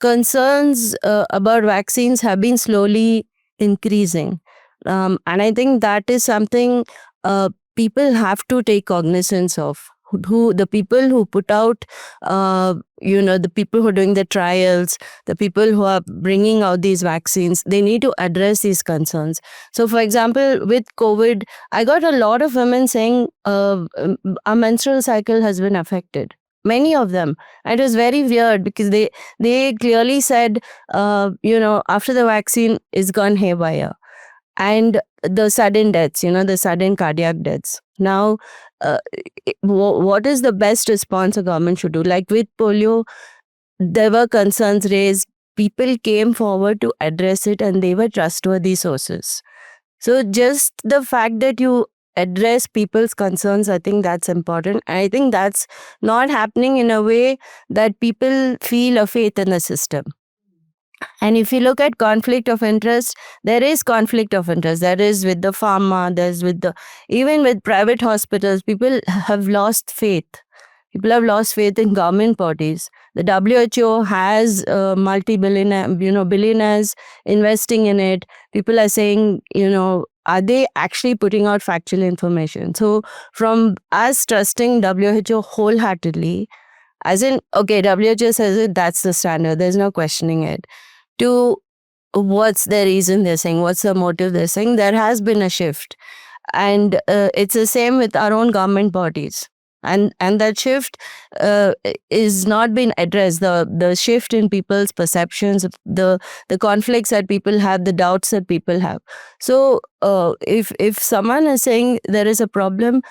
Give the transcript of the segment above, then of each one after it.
concerns about vaccines have been slowly increasing. And I think that is something people have to take cognizance of. Who the people who put out, the people who are doing the trials, the people who are bringing out these vaccines, they need to address these concerns. So, for example, with COVID, I got a lot of women saying our menstrual cycle has been affected. Many of them. It was very weird because they clearly said, after the vaccine is gone haywire, and the sudden deaths, the sudden cardiac deaths. Now, what is the best response a government should do? Like with polio, there were concerns raised. People came forward to address it, and they were trustworthy sources. So just the fact that you address people's concerns, I think that's important. I think that's not happening in a way that people feel a faith in the system. And if you look at conflict of interest, there is conflict of interest. There is with the pharma, there's even with private hospitals, people have lost faith. People have lost faith in government bodies. The WHO has billionaires investing in it. People are saying, are they actually putting out factual information? So from us trusting WHO wholeheartedly, as in, okay, WHO says it, that's the standard. There's no questioning it. To what's the reason they're saying, what's the motive they're saying, there has been a shift. And it's the same with our own government bodies. And that shift is not being addressed. The shift in people's perceptions, the conflicts that people have, the doubts that people have. So if someone is saying there is a problem,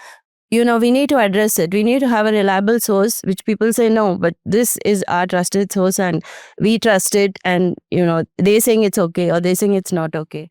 we need to address it. We need to have a reliable source, which people say, no, but this is our trusted source and we trust it. And, they're saying it's okay or they're saying it's not okay.